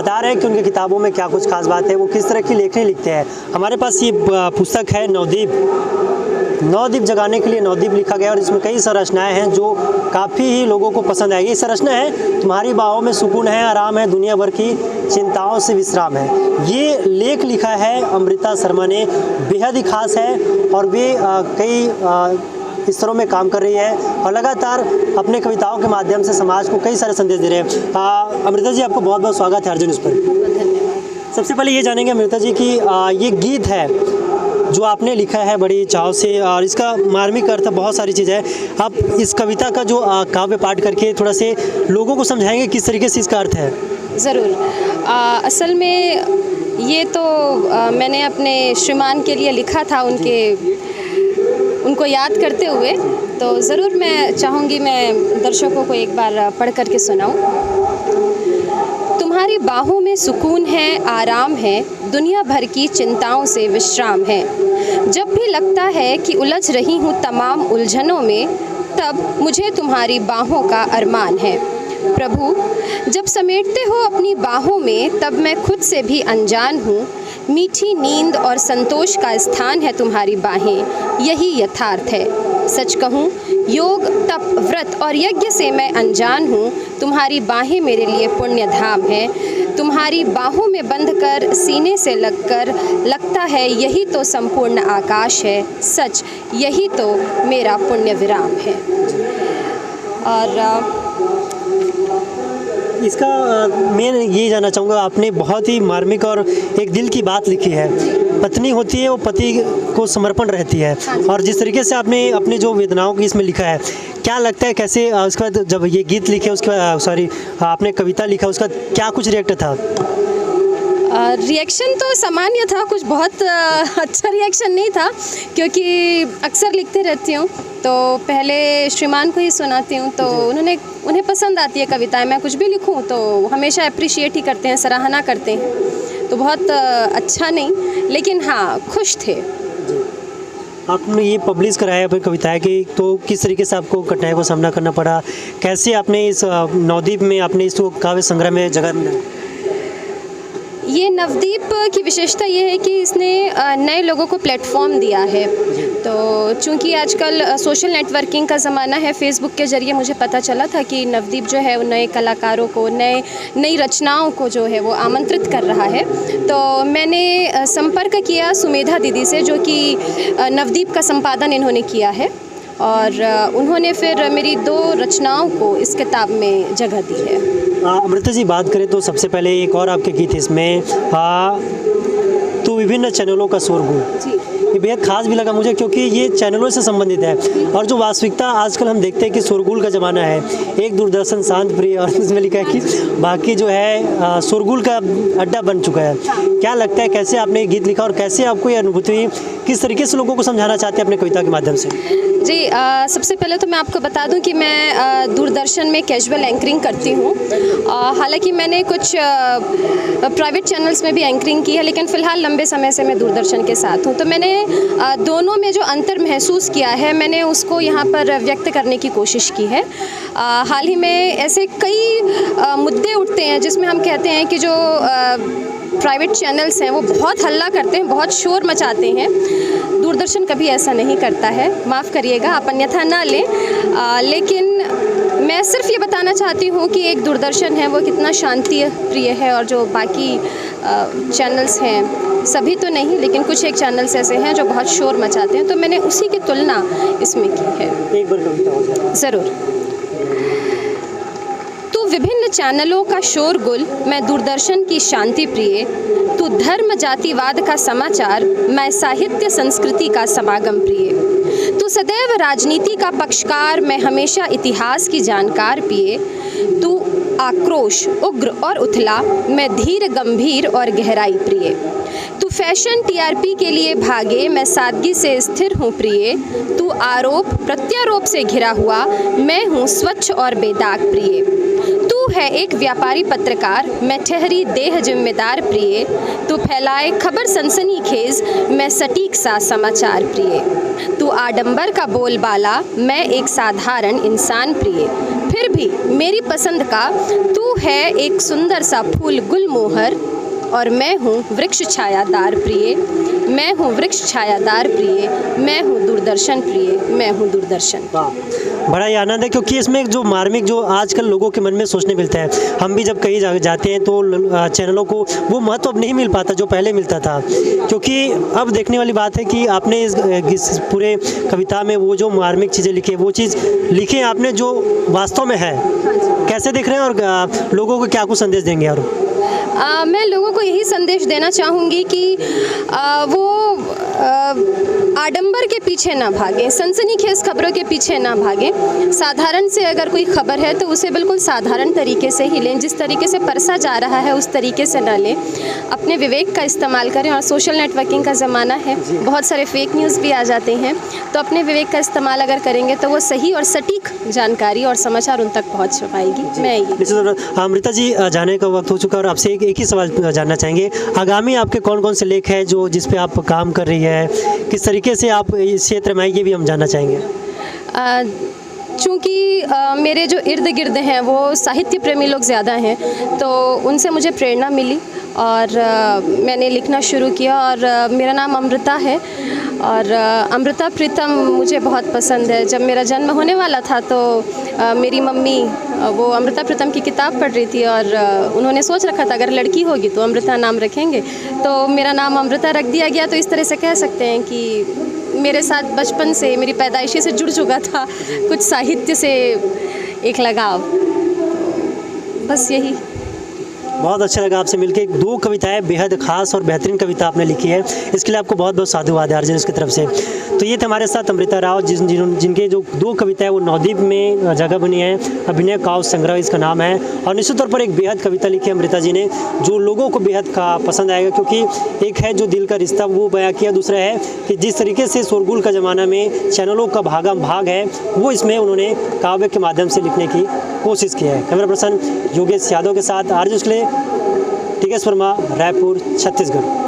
बता रहे हैं कि उनकी किताबों में क्या कुछ खास बात है, वो किस तरह की लेखनी लिखते हैं। हमारे पास ये पुस्तक है नवदीप जगाने के लिए नवदीप लिखा गया और इसमें कई संरचनाएं हैं जो काफ़ी ही लोगों को पसंद आएगी। संरचना है तुम्हारी बाहों में सुकून है, आराम है, दुनिया भर की चिंताओं से विश्राम है। ये लेख लिखा है अमृता शर्मा ने, बेहद ही खास है और वे कई स्तरों में काम कर रही है और लगातार अपने कविताओं के माध्यम से समाज को कई सारे संदेश दे रहे हैं। अमृता जी, आपको बहुत बहुत स्वागत है अर्जुन इस पर। धन्यवाद। सबसे पहले ये जानेंगे अमृता जी कि ये गीत है जो आपने लिखा है बड़ी चाव से और इसका मार्मिक अर्थ बहुत सारी चीज़ है। आप इस कविता का जो काव्य पाठ करके थोड़ा से लोगों को समझाएंगे किस तरीके से इसका अर्थ है। ज़रूर। असल में ये तो मैंने अपने श्रीमान के लिए लिखा था, उनको याद करते हुए, तो ज़रूर मैं चाहूँगी मैं दर्शकों को एक बार पढ़ कर के सुनाऊँ। तुम्हारी बाहों में सुकून है, आराम है, दुनिया भर की चिंताओं से विश्राम है। जब भी लगता है कि उलझ रही हूँ तमाम उलझनों में, तब मुझे तुम्हारी बाहों का अरमान है। प्रभु, जब समेटते हो अपनी बाहों में, तब मैं खुद से भी अनजान हूँ। मीठी नींद और संतोष का स्थान है तुम्हारी बाहें, यही यथार्थ है। सच कहूँ, योग, तप, व्रत और यज्ञ से मैं अनजान हूँ। तुम्हारी बाहें मेरे लिए पुण्य धाम है। तुम्हारी बाहों में बंध कर सीने से लगकर लगता है यही तो संपूर्ण आकाश है। सच, यही तो मेरा पुण्य विराम है। और इसका मैं ये जानना चाहूँगा, आपने बहुत ही मार्मिक और एक दिल की बात लिखी है। पत्नी होती है वो पति को समर्पण रहती है और जिस तरीके से आपने अपनी जो वेदनाओं की इसमें लिखा है, क्या लगता है कैसे उसके बाद जब ये गीत लिखे उसके बाद आपने कविता लिखा उसका क्या कुछ रिएक्ट था? रिएक्शन तो सामान्य था, कुछ बहुत अच्छा रिएक्शन नहीं था, क्योंकि अक्सर लिखते रहती हूँ तो पहले श्रीमान को ही सुनाती हूँ तो उन्हें पसंद आती है कविताएं। मैं कुछ भी लिखूँ तो हमेशा अप्रिशिएट ही करते हैं, सराहना करते हैं। तो बहुत अच्छा नहीं, लेकिन हाँ खुश थे। आपने ये पब्लिश कराया अपनी कविताएं की, तो किस तरीके से आपको कठिनाई का सामना करना पड़ा? कैसे आपने इस नवदीप में आपने इस काव्य संग्रह में जगह मिला? ये नवदीप की विशेषता ये है कि इसने नए लोगों को प्लेटफॉर्म दिया है। तो चूंकि आजकल सोशल नेटवर्किंग का ज़माना है, फेसबुक के ज़रिए मुझे पता चला था कि नवदीप जो है वो नए कलाकारों को, नई रचनाओं को जो है वो आमंत्रित कर रहा है। तो मैंने संपर्क किया सुमेधा दीदी से, जो कि नवदीप का संपादन इन्होंने किया है और उन्होंने फिर मेरी 2 रचनाओं को इस किताब में जगह दी है। अमृता जी, बात करें तो सबसे पहले एक और आपके गीत इसमें तो विभिन्न चैनलों का शोरगुल, ये बेहद खास भी लगा मुझे क्योंकि ये चैनलों से संबंधित है और जो वास्तविकता आजकल हम देखते हैं कि शोरगुल का ज़माना है। एक दूरदर्शन शांत प्रिय और इसमें लिखा है कि बाकी जो है शोरगुल का अड्डा बन चुका है। क्या लगता है कैसे आपने ये गीत लिखा और कैसे आपको ये अनुभूति हुई, किस तरीके से लोगों को समझाना चाहते हैं अपने कविता के माध्यम से? जी, सबसे पहले तो मैं आपको बता दूं कि मैं दूरदर्शन में कैजुअल एंकरिंग करती हूं। हालांकि मैंने कुछ प्राइवेट चैनल्स में भी एंकरिंग की है, लेकिन फ़िलहाल लंबे समय से मैं दूरदर्शन के साथ हूं। तो मैंने दोनों में जो अंतर महसूस किया है, मैंने उसको यहाँ पर व्यक्त करने की कोशिश की है। हाल ही में ऐसे कई मुद्दे उठते हैं जिसमें हम कहते हैं कि जो प्राइवेट चैनल्स हैं वो बहुत हल्ला करते हैं, बहुत शोर मचाते हैं। दूरदर्शन कभी ऐसा नहीं करता है, माफ़ करिएगा, आप अन्यथा ना लें। लेकिन मैं सिर्फ ये बताना चाहती हूँ कि एक दूरदर्शन है वो कितना शांति प्रिय है और जो बाकी चैनल्स हैं, सभी तो नहीं लेकिन कुछ एक चैनल्स ऐसे हैं जो बहुत शोर मचाते हैं। तो मैंने उसी की तुलना इसमें की है। एक बार कविता हो जाए। ज़रूर। विभिन्न चैनलों का शोरगुल, मैं दूरदर्शन की शांति प्रिय। तू धर्म जातिवाद का समाचार, मैं साहित्य संस्कृति का समागम प्रिय। तू सदैव राजनीति का पक्षकार, मैं हमेशा इतिहास की जानकार प्रिय। तू आक्रोश, उग्र और उथला, मैं धीर गंभीर और गहराई प्रिय। तू फैशन टीआरपी के लिए भागे, मैं सादगी से स्थिर हूँ प्रिय। तू आरोप प्रत्यारोप से घिरा हुआ, मैं हूँ स्वच्छ और बेदाग प्रिय। तू है एक व्यापारी पत्रकार, मैं ठहरी देह जिम्मेदार प्रिय। तू फैलाए खबर सनसनीखेज, मैं सटीक सा समाचार प्रिय। तू आडंबर का बोलबाला, मैं एक साधारण इंसान प्रिय। फिर भी भी मेरी पसंद का, तू है एक सुंदर सा फूल गुलमोहर और मैं हूँ वृक्ष छायादार प्रिय, मैं हूँ वृक्ष छायादार प्रिय, मैं हूँ दूरदर्शन प्रिय, मैं हूँ दूरदर्शन। बड़ा ही आनंद है, क्योंकि इसमें जो मार्मिक जो आजकल लोगों के मन में सोचने मिलता है, हम भी जब कहीं जाते हैं तो चैनलों को वो महत्व अब नहीं मिल पाता जो पहले मिलता था। क्योंकि अब देखने वाली बात है कि आपने इस पूरे कविता में वो जो मार्मिक चीज़ें लिखी है, वो चीज़ लिखी है आपने जो वास्तव में है। कैसे देख रहे हैं और लोगों को क्या कुछ संदेश देंगे? और मैं लोगों को यही संदेश देना चाहूँगी कि वो आडंबर के पीछे ना भागें, सनसनीखेज खबरों के पीछे ना भागें। साधारण से अगर कोई खबर है तो उसे बिल्कुल साधारण तरीके से ही लें, जिस तरीके से परसा जा रहा है उस तरीके से ना लें। अपने विवेक का इस्तेमाल करें, और सोशल नेटवर्किंग का ज़माना है, बहुत सारे फेक न्यूज़ भी आ जाते हैं, तो अपने विवेक का इस्तेमाल अगर करेंगे तो वो सही और सटीक जानकारी और समाचार उन तक पहुँच पाएगी। मैं ये अमृता जी, जाने का वक्त हो चुका है और आपसे एक ही सवाल जानना चाहेंगे, आगामी आपके कौन कौन से लेख हैं जो जिस पे आप काम कर रही है, किस तरीके से आप इस क्षेत्र में, ये भी हम जानना चाहेंगे। चूँकि मेरे जो इर्द गिर्द हैं वो साहित्य प्रेमी लोग ज़्यादा हैं, तो उनसे मुझे प्रेरणा मिली और मैंने लिखना शुरू किया। और मेरा नाम अमृता है और अमृता प्रीतम मुझे बहुत पसंद है। जब मेरा जन्म होने वाला था तो मेरी मम्मी वो अमृता प्रीतम की किताब पढ़ रही थी और उन्होंने सोच रखा था अगर लड़की होगी तो अमृता नाम रखेंगे, तो मेरा नाम अमृता रख दिया गया। तो इस तरह से कह सकते हैं कि मेरे साथ बचपन से, मेरी पैदाइशी से जुड़ चुका था कुछ साहित्य से एक लगाव, बस यही। बहुत अच्छा लगा आपसे मिलकर। 2 कविताएं बेहद खास और बेहतरीन कविता आपने लिखी है, इसके लिए आपको बहुत बहुत साधुवाद है आर्जन की तरफ से। तो ये थे हमारे साथ अमृता राव, जिनके जो 2 कविताएं वो नवद्वीप में जगह बनी है, अभिनय काव्य संग्रह इसका नाम है। और निश्चित तौर पर एक बेहद कविता लिखी है अमृता जी ने, जो लोगों को बेहद पसंद आएगा, क्योंकि एक है जो दिल का रिश्ता वो बयां किया, दूसरा है कि जिस तरीके से शोरगुल का ज़माना में चैनलों का भाग है वो इसमें उन्होंने काव्य के माध्यम से लिखने की कोशिश की है। कैमरा पर्सन योगेश यादव के साथ आर्जन के लिए टिकेश वर्मा, रायपुर, छत्तीसगढ़।